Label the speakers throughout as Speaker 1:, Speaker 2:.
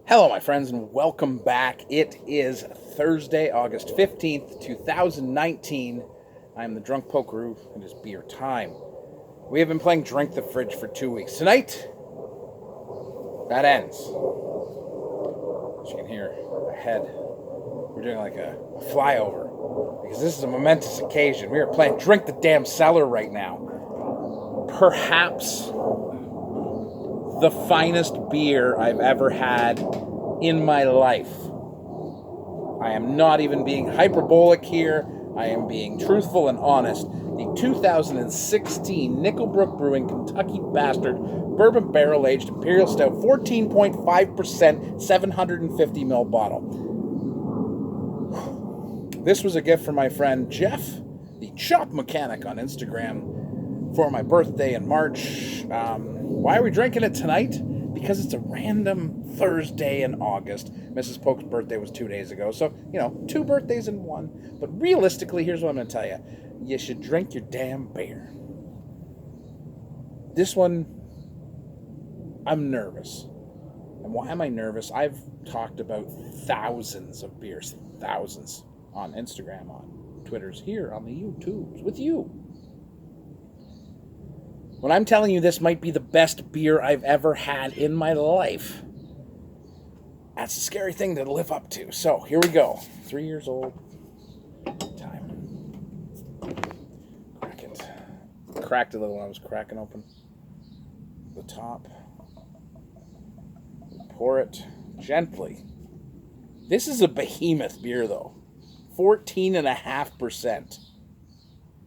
Speaker 1: Hello, my friends, and welcome back. It is Thursday, August 15th, 2019. I'm the Drunk Pokeroo. It is beer time. We have been playing Drink the Fridge for 2 weeks. Tonight, that ends. As you can hear ahead, we're doing like a flyover because this is a momentous occasion. We are playing Drink the Damn Cellar right now. Perhaps the finest beer I've ever had in my life. I am not even being hyperbolic here. I am being truthful and honest. The 2016 Brook Brewing Kentucky Bastard Bourbon Barrel Aged Imperial Stout, 14.5%, 750ml bottle. This was a gift from my friend Jeff, the Chop Mechanic on Instagram, for my birthday in March. Why are we drinking it tonight? Because it's a random Thursday in August. Mrs. Polk's birthday was 2 days ago, so, two birthdays in one. But realistically, here's what I'm going to tell you. You should drink your damn beer. This one, I'm nervous. And why am I nervous? I've talked about thousands of beers, thousands, on Instagram, on Twitters, here, on the YouTubes, with you. When I'm telling you this might be the best beer I've ever had in my life, that's a scary thing to live up to. So, here we go. 3 years old. Time. Crack it. Cracked a little when I was cracking open the top. Pour it gently. This is a behemoth beer, though. 14.5%.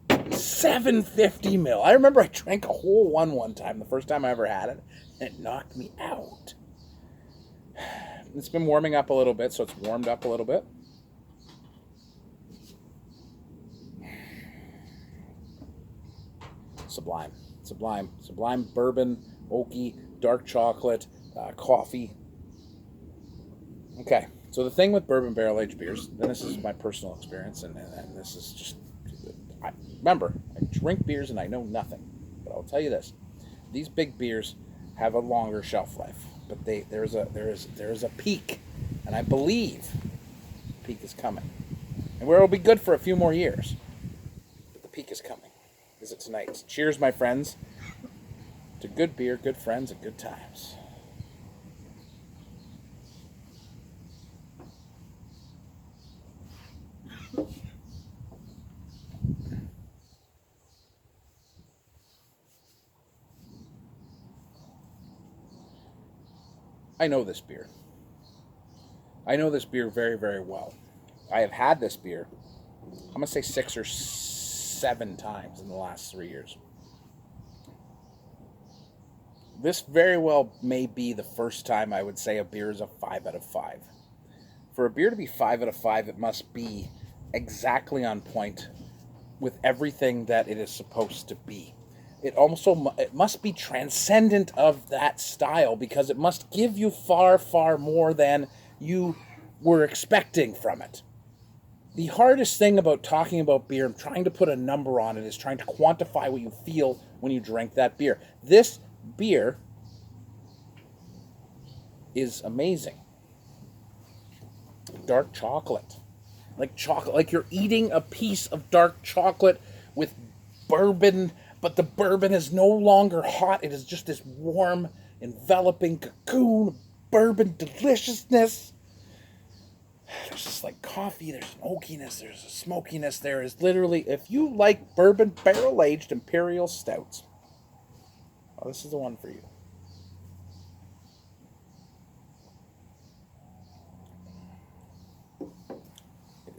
Speaker 1: 750ml. I remember I drank a whole one time, the first time I ever had it, and it knocked me out. It's been warming up a little bit, so it's warmed up a little bit. Sublime. Sublime. Sublime bourbon, oaky, dark chocolate, coffee. Okay, so the thing with bourbon barrel-aged beers, and this is my personal experience, and this is just... Remember, I drink beers and I know nothing. But I'll tell you this. These big beers have a longer shelf life. But there is a peak. And I believe the peak is coming. And where it'll be good for a few more years. But the peak is coming. Is it tonight? Cheers, my friends, to good beer, good friends, and good times. I know this beer. I know this beer very, very well. I have had this beer, I'm going to say 6 or 7 times in the last 3 years. This very well may be the first time I would say a beer is a 5 out of 5. For a beer to be 5 out of 5, it must be exactly on point with everything that it is supposed to be. It must be transcendent of that style because it must give you far, far more than you were expecting from it. The hardest thing about talking about beer and trying to put a number on it is trying to quantify what you feel when you drink that beer. This beer is amazing. Dark chocolate. Like you're eating a piece of dark chocolate with bourbon, but the bourbon is no longer hot. It is just this warm, enveloping cocoon of bourbon deliciousness. There's just like coffee, there's an oakiness, there's a smokiness. There is literally, if you like bourbon barrel-aged Imperial stouts, this is the one for you.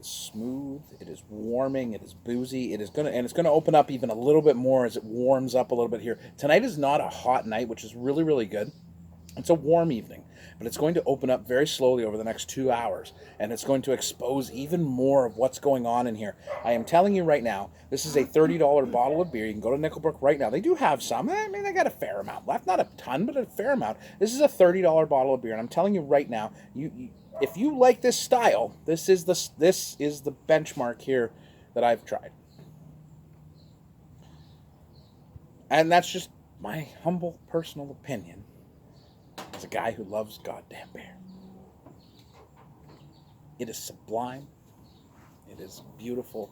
Speaker 1: Smooth, it is warming, it is boozy, it's gonna open up even a little bit more as it warms up a little bit here. Tonight is not a hot night, which is really, really good. It's a warm evening, but it's going to open up very slowly over the next 2 hours, and it's going to expose even more of what's going on in here. I am telling you right now, this is a $30 bottle of beer. You can go to Brook right now. They do have some. I mean, they got a fair amount left, not a ton, but a fair amount. This is a $30 bottle of beer, and I'm telling you right now, if you like this style, this is the benchmark here that I've tried. And that's just my humble personal opinion as a guy who loves goddamn beer. It is sublime. It is beautiful.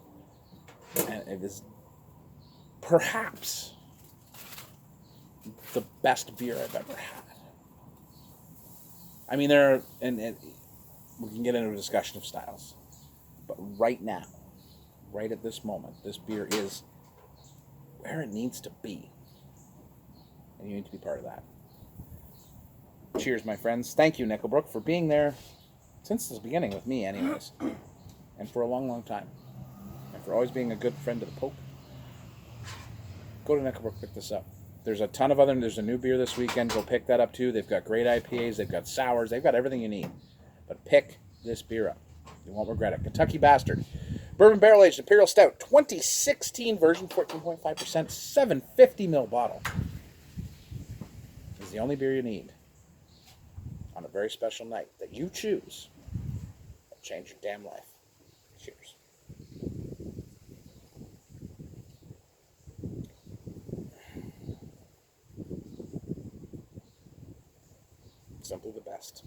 Speaker 1: And it is perhaps the best beer I've ever had. I mean, we can get into a discussion of styles. But right now, right at this moment, this beer is where it needs to be. And you need to be part of that. Cheers, my friends. Thank you, Nickelbrook, for being there since the beginning with me, anyways. And for a long, long time. And for always being a good friend to the Pope. Go to Nickelbrook, pick this up. There's a ton of there's a new beer this weekend. Go pick that up, too. They've got great IPAs. They've got sours. They've got everything you need. But pick this beer up. You won't regret it. Kentucky Bastard. Bourbon Barrel Aged Imperial Stout. 2016 version. 14.5%. 750 ml bottle. Is the only beer you need on a very special night that you choose. It'll change your damn life. Cheers. Simply the best.